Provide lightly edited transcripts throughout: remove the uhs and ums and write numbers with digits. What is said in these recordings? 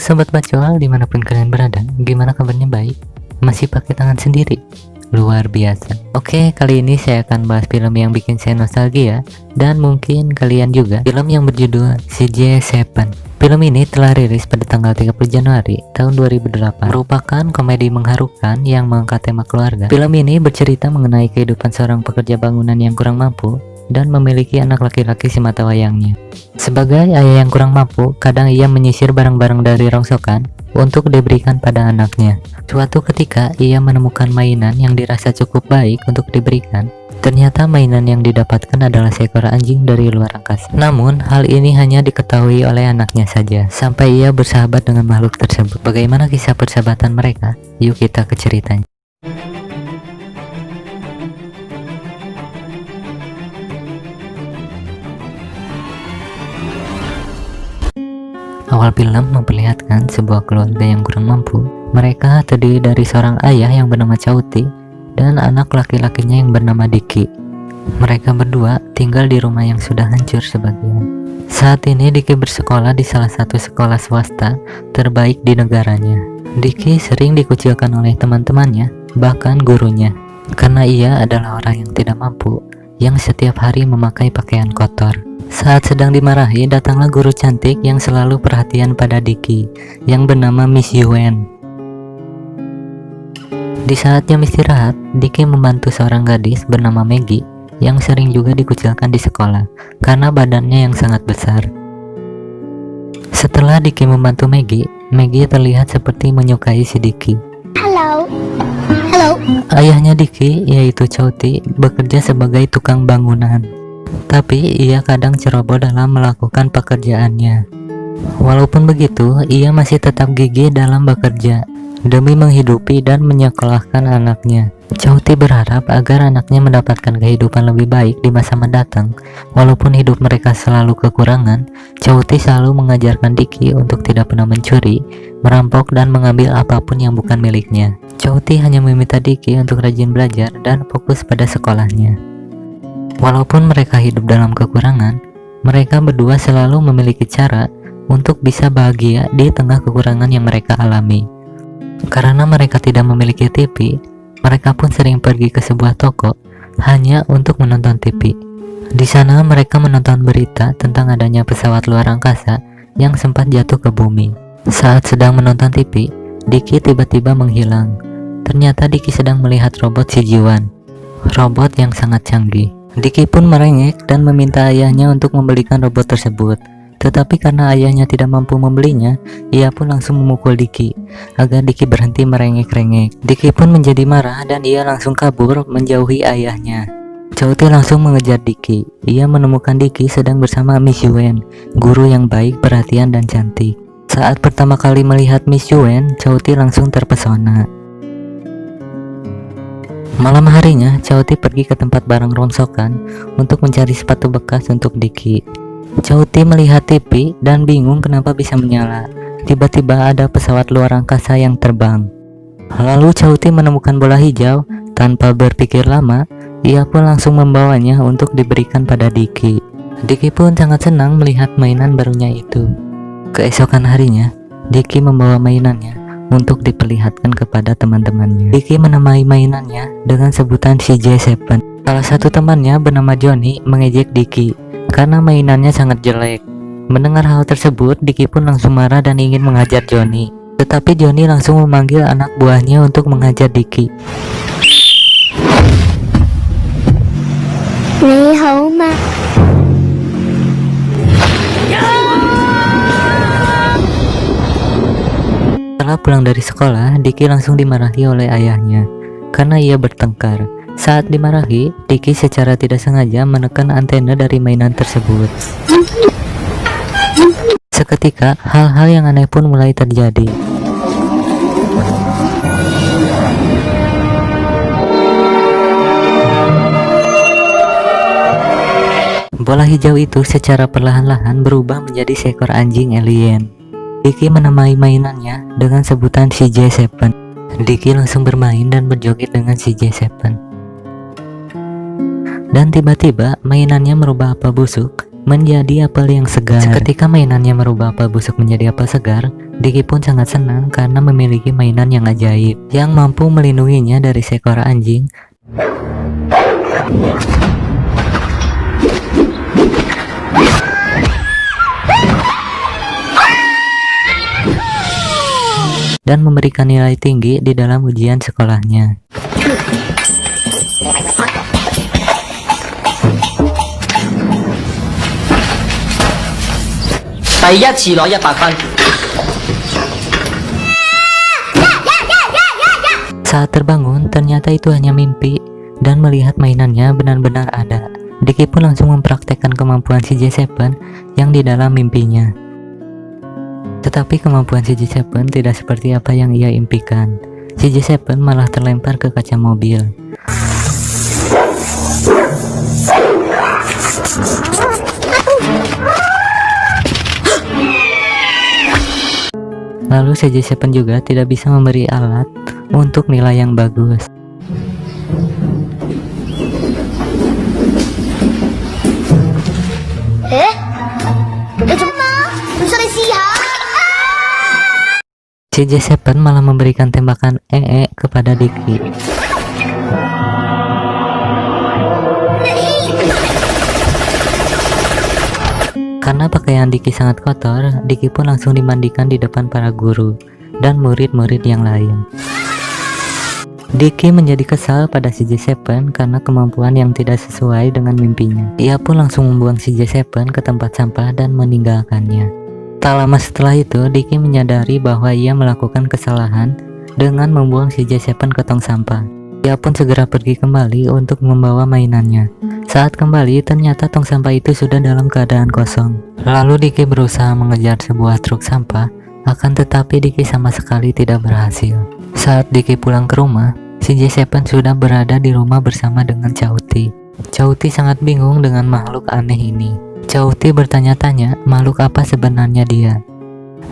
Sobat Bacol dimanapun kalian berada, gimana kabarnya? Baik? Masih pakai tangan sendiri? Luar biasa. Oke, kali ini saya akan bahas film yang bikin saya nostalgia dan mungkin kalian juga. Film yang berjudul CJ7. Film ini telah rilis pada tanggal 30 Januari tahun 2008. Merupakan komedi mengharukan yang mengangkat tema keluarga. Film ini bercerita mengenai kehidupan seorang pekerja bangunan yang kurang mampu dan memiliki anak laki-laki semata wayangnya. Sebagai ayah yang kurang mampu, kadang ia menyisir barang-barang dari rongsokan untuk diberikan pada anaknya. Suatu ketika, ia menemukan mainan yang dirasa cukup baik untuk diberikan. Ternyata mainan yang didapatkan adalah seekor anjing dari luar angkasa. Namun, hal ini hanya diketahui oleh anaknya saja, sampai ia bersahabat dengan makhluk tersebut. Bagaimana kisah persahabatan mereka? Yuk kita ke ceritanya. Awal film memperlihatkan sebuah keluarga yang kurang mampu. Mereka terdiri dari seorang ayah yang bernama Chauti dan anak laki-lakinya yang bernama Diki. Mereka berdua tinggal di rumah yang sudah hancur sebagian. Saat ini Diki bersekolah di salah satu sekolah swasta terbaik di negaranya. Diki sering dikucilkan oleh teman-temannya, bahkan gurunya, karena ia adalah orang yang tidak mampu, yang setiap hari memakai pakaian kotor. Saat sedang dimarahi, datanglah guru cantik yang selalu perhatian pada Diki, yang bernama Miss Yuen. Di saat jam istirahat, Diki membantu seorang gadis bernama Maggie, yang sering juga dikucilkan di sekolah, karena badannya yang sangat besar. Setelah Diki membantu Maggie terlihat seperti menyukai si Diki. Halo. Ayahnya Diki, yaitu Chauti, bekerja sebagai tukang bangunan. Tapi ia kadang ceroboh dalam melakukan pekerjaannya. Walaupun begitu, ia masih tetap gigih dalam bekerja demi menghidupi dan menyekolahkan anaknya. Chauti berharap agar anaknya mendapatkan kehidupan lebih baik di masa mendatang. Walaupun hidup mereka selalu kekurangan, Chauti selalu mengajarkan Diki untuk tidak pernah mencuri, merampok, dan mengambil apapun yang bukan miliknya. Chauti hanya meminta Diki untuk rajin belajar dan fokus pada sekolahnya. Walaupun mereka hidup dalam kekurangan, mereka berdua selalu memiliki cara untuk bisa bahagia di tengah kekurangan yang mereka alami. Karena mereka tidak memiliki TV, mereka pun sering pergi ke sebuah toko hanya untuk menonton TV. Di sana mereka menonton berita tentang adanya pesawat luar angkasa yang sempat jatuh ke bumi. Saat sedang menonton TV, Diki tiba-tiba menghilang. Ternyata Diki sedang melihat robot si Jiwan, robot yang sangat canggih. Diki pun merengek dan meminta ayahnya untuk membelikan robot tersebut. Tetapi karena ayahnya tidak mampu membelinya, ia pun langsung memukul Diki agar Diki berhenti merengek-rengek. Diki pun menjadi marah dan ia langsung kabur menjauhi ayahnya. Chauti langsung mengejar Diki. Ia menemukan Diki sedang bersama Miss Yuen, guru yang baik, perhatian, dan cantik. Saat pertama kali melihat Miss Yuen, Chauti langsung terpesona. Malam harinya, Chauti pergi ke tempat barang rongsokan untuk mencari sepatu bekas untuk Diki. Chauti melihat TV dan bingung kenapa bisa menyala. Tiba-tiba ada pesawat luar angkasa yang terbang. Lalu Chauti menemukan bola hijau. Tanpa berpikir lama, ia pun langsung membawanya untuk diberikan pada Diki. Diki pun sangat senang melihat mainan barunya itu. Keesokan harinya, Diki membawa mainannya untuk diperlihatkan kepada teman-temannya. Diki menamai mainannya dengan sebutan CJ7. Salah satu temannya bernama Johnny mengejek Diki karena mainannya sangat jelek. Mendengar hal tersebut, Diki pun langsung marah dan ingin menghajar Johnny. Tetapi Johnny langsung memanggil anak buahnya untuk menghajar Diki. Ni hao ma. Setelah pulang dari sekolah, Diki langsung dimarahi oleh ayahnya karena ia bertengkar. Saat dimarahi, Diki secara tidak sengaja menekan antena dari mainan tersebut. Seketika, hal-hal yang aneh pun mulai terjadi. Bola hijau itu secara perlahan-lahan berubah menjadi seekor anjing alien. Diki menamai mainannya dengan sebutan CJ7. Diki langsung bermain dan berjoget dengan CJ7. Dan tiba-tiba mainannya merubah apel busuk menjadi apel yang segar. Seketika mainannya merubah apel busuk menjadi apel segar, Diki pun sangat senang karena memiliki mainan yang ajaib yang mampu melindunginya dari seekor anjing. Dan memberikan nilai tinggi di dalam ujian sekolahnya. 第一次攞100分。 Saat terbangun, ternyata itu hanya mimpi, dan melihat mainannya benar-benar ada. Diki pun langsung mempraktekkan kemampuan si J7 yang di dalam mimpinya. Tetapi kemampuan si J7 tidak seperti apa yang ia impikan. Si J7 malah terlempar ke kaca mobil. Lalu si J7 juga tidak bisa memberi alat untuk nilai yang bagus. Si J7 malah memberikan tembakan EE kepada Diki. Karena pakaian Diki sangat kotor, Diki pun langsung dimandikan di depan para guru dan murid-murid yang lain. Diki menjadi kesal pada si J7 karena kemampuan yang tidak sesuai dengan mimpinya. Ia pun langsung membuang si J7 ke tempat sampah dan meninggalkannya. Tak lama setelah itu, Diki menyadari bahwa ia melakukan kesalahan dengan membuang si J7 ke tong sampah. Ia pun segera pergi kembali untuk membawa mainannya. Saat kembali, ternyata tong sampah itu sudah dalam keadaan kosong. Lalu Diki berusaha mengejar sebuah truk sampah, akan tetapi Diki sama sekali tidak berhasil. Saat Diki pulang ke rumah, si J7 sudah berada di rumah bersama dengan Chauti. Chauti sangat bingung dengan makhluk aneh ini. Chauti bertanya-tanya makhluk apa sebenarnya dia.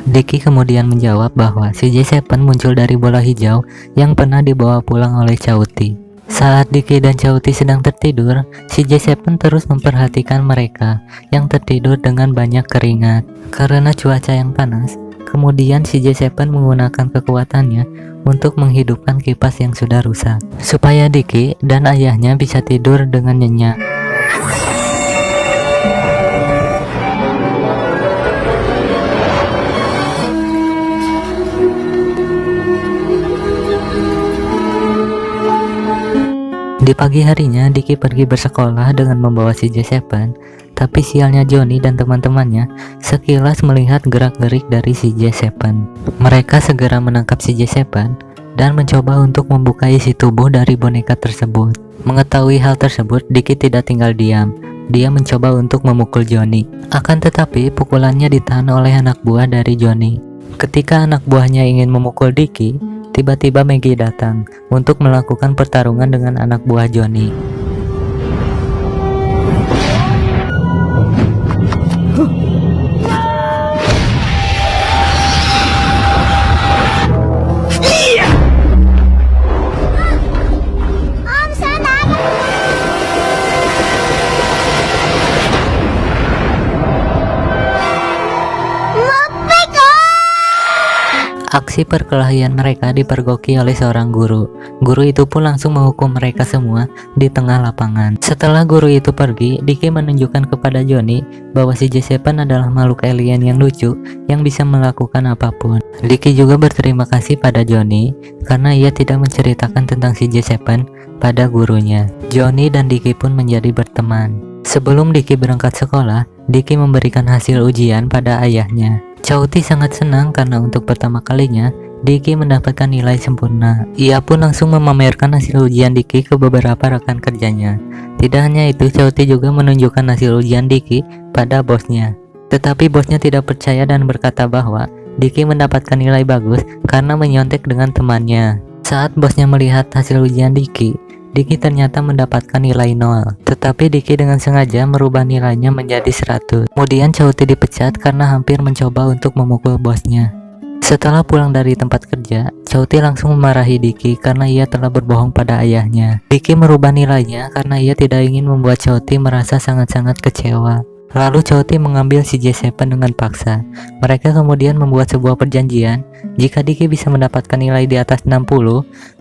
Diki kemudian menjawab bahwa si J7 muncul dari bola hijau yang pernah dibawa pulang oleh Chauti. Saat Diki dan Chauti sedang tertidur, si J7 terus memperhatikan mereka yang tertidur dengan banyak keringat. Karena cuaca yang panas, kemudian si J7 menggunakan kekuatannya untuk menghidupkan kipas yang sudah rusak, supaya Diki dan ayahnya bisa tidur dengan nyenyak. Di pagi harinya, Diki pergi bersekolah dengan membawa si J7, tapi sialnya Johnny dan teman-temannya sekilas melihat gerak-gerik dari si J7. Mereka segera menangkap si J7 dan mencoba untuk membuka isi tubuh dari boneka tersebut. Mengetahui hal tersebut, Diki tidak tinggal diam. Dia mencoba untuk memukul Johnny. Akan tetapi, pukulannya ditahan oleh anak buah dari Johnny. Ketika anak buahnya ingin memukul Diki, tiba-tiba Maggie datang untuk melakukan pertarungan dengan anak buah Johnny. Aksi perkelahian mereka dipergoki oleh seorang guru. Guru itu pun langsung menghukum mereka semua di tengah lapangan. Setelah guru itu pergi, Diki menunjukkan kepada Johnny bahwa si J7 adalah makhluk alien yang lucu yang bisa melakukan apapun. Diki juga berterima kasih pada Johnny karena ia tidak menceritakan tentang si J7 pada gurunya. Johnny dan Diki pun menjadi berteman. Sebelum Diki berangkat sekolah, Diki memberikan hasil ujian pada ayahnya. Chauti sangat senang karena untuk pertama kalinya Diki mendapatkan nilai sempurna. Ia pun langsung memamerkan hasil ujian Diki ke beberapa rekan kerjanya. Tidak hanya itu, Chauti juga menunjukkan hasil ujian Diki pada bosnya. Tetapi bosnya tidak percaya dan berkata bahwa Diki mendapatkan nilai bagus karena menyontek dengan temannya. Saat bosnya melihat hasil ujian Diki ternyata mendapatkan nilai 0. Tetapi Diki dengan sengaja merubah nilainya menjadi 100. Kemudian Chauti dipecat karena hampir mencoba untuk memukul bosnya. Setelah pulang dari tempat kerja, Chauti langsung memarahi Diki karena ia telah berbohong pada ayahnya. Diki merubah nilainya karena ia tidak ingin membuat Chauti merasa sangat-sangat kecewa. Lalu Chouti mengambil si J7 dengan paksa. Mereka kemudian membuat sebuah perjanjian, jika Diki bisa mendapatkan nilai di atas 60,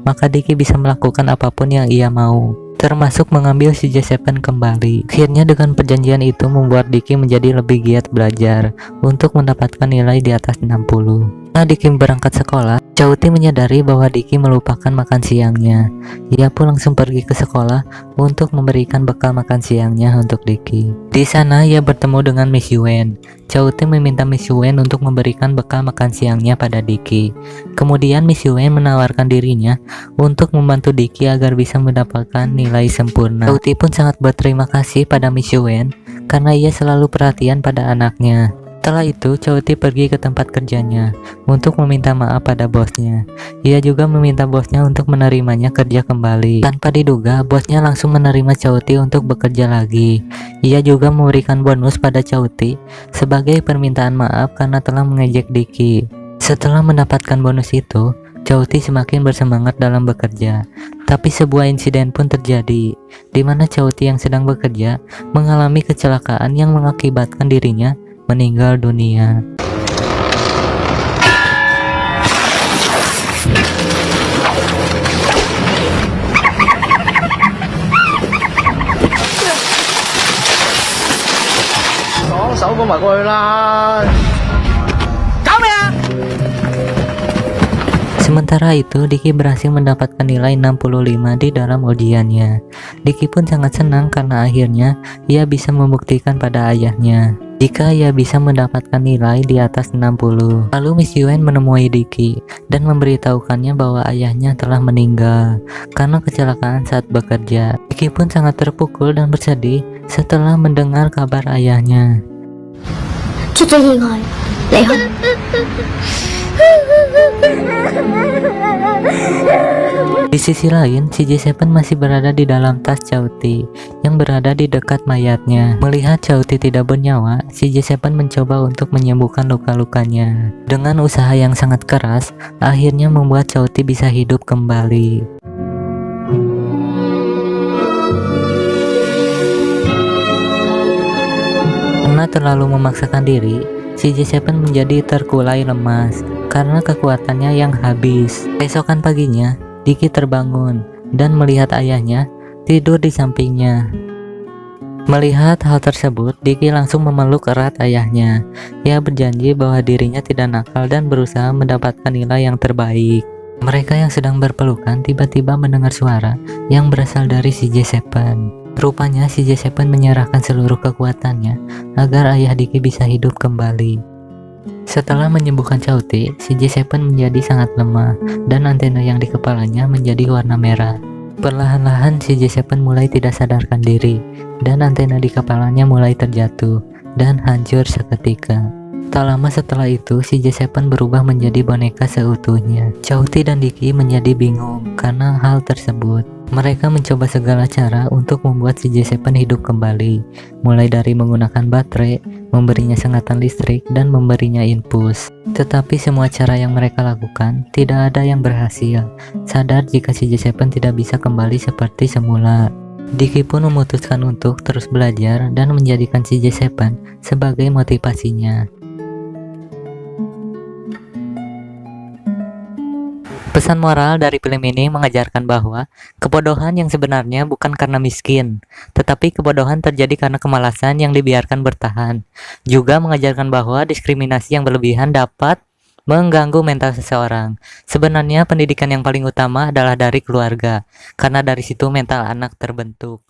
maka Diki bisa melakukan apapun yang ia mau, termasuk mengambil si J7 kembali. Akhirnya dengan perjanjian itu membuat Diki menjadi lebih giat belajar untuk mendapatkan nilai di atas 60. Setelah Diki berangkat sekolah, Chouti menyadari bahwa Diki melupakan makan siangnya. Ia pun langsung pergi ke sekolah untuk memberikan bekal makan siangnya untuk Diki. Di sana ia bertemu dengan Miss Yuen. Chouti meminta Miss Yuen untuk memberikan bekal makan siangnya pada Diki. Kemudian Miss Yuen menawarkan dirinya untuk membantu Diki agar bisa mendapatkan nilai sempurna. Chouti pun sangat berterima kasih pada Miss Yuen karena ia selalu perhatian pada anaknya. Setelah itu, Chouti pergi ke tempat kerjanya untuk meminta maaf pada bosnya. Ia juga meminta bosnya untuk menerimanya kerja kembali. Tanpa diduga, bosnya langsung menerima Chouti untuk bekerja lagi. Ia juga memberikan bonus pada Chouti sebagai permintaan maaf karena telah mengejek Diki. Setelah mendapatkan bonus itu, Chouti semakin bersemangat dalam bekerja. Tapi sebuah insiden pun terjadi, di mana Chouti yang sedang bekerja mengalami kecelakaan yang mengakibatkan dirinya meninggal dunia. Sementara itu, Diki berhasil mendapatkan nilai 65 di dalam ujiannya. Diki pun sangat senang karena akhirnya ia bisa membuktikan pada ayahnya jika ia bisa mendapatkan nilai di atas 60. Lalu Miss Yuen menemui Diki dan memberitahukannya bahwa ayahnya telah meninggal karena kecelakaan saat bekerja. Diki pun sangat terpukul dan bersedih setelah mendengar kabar ayahnya. Di sisi lain, si J7 masih berada di dalam tas Chouti yang berada di dekat mayatnya. Melihat Chouti tidak bernyawa, si J7 mencoba untuk menyembuhkan luka-lukanya. Dengan usaha yang sangat keras, akhirnya membuat Chouti bisa hidup kembali. Karena terlalu memaksakan diri, si J7 menjadi terkulai lemas karena kekuatannya yang habis. Keesokan paginya, Diki terbangun dan melihat ayahnya tidur di sampingnya. Melihat hal tersebut, Diki langsung memeluk erat ayahnya. Ia berjanji bahwa dirinya tidak nakal dan berusaha mendapatkan nilai yang terbaik. Mereka yang sedang berpelukan tiba-tiba mendengar suara yang berasal dari si J7. Rupanya si J7 menyerahkan seluruh kekuatannya agar ayah Diki bisa hidup kembali. Setelah menyembuhkan Chouti, si J7 menjadi sangat lemah dan antena yang di kepalanya menjadi warna merah. Perlahan-lahan si J7 mulai tidak sadarkan diri dan antena di kepalanya mulai terjatuh dan hancur seketika. Tak lama setelah itu, si J7 berubah menjadi boneka seutuhnya. Chouti dan Diki menjadi bingung karena hal tersebut. Mereka mencoba segala cara untuk membuat si J7 hidup kembali, mulai dari menggunakan baterai, memberinya sengatan listrik, dan memberinya infus. Tetapi semua cara yang mereka lakukan tidak ada yang berhasil. Sadar jika si J7 tidak bisa kembali seperti semula, Diki pun memutuskan untuk terus belajar dan menjadikan si J7 sebagai motivasinya. Pesan moral dari film ini mengajarkan bahwa kebodohan yang sebenarnya bukan karena miskin, tetapi kebodohan terjadi karena kemalasan yang dibiarkan bertahan. Juga mengajarkan bahwa diskriminasi yang berlebihan dapat mengganggu mental seseorang. Sebenarnya pendidikan yang paling utama adalah dari keluarga, karena dari situ mental anak terbentuk.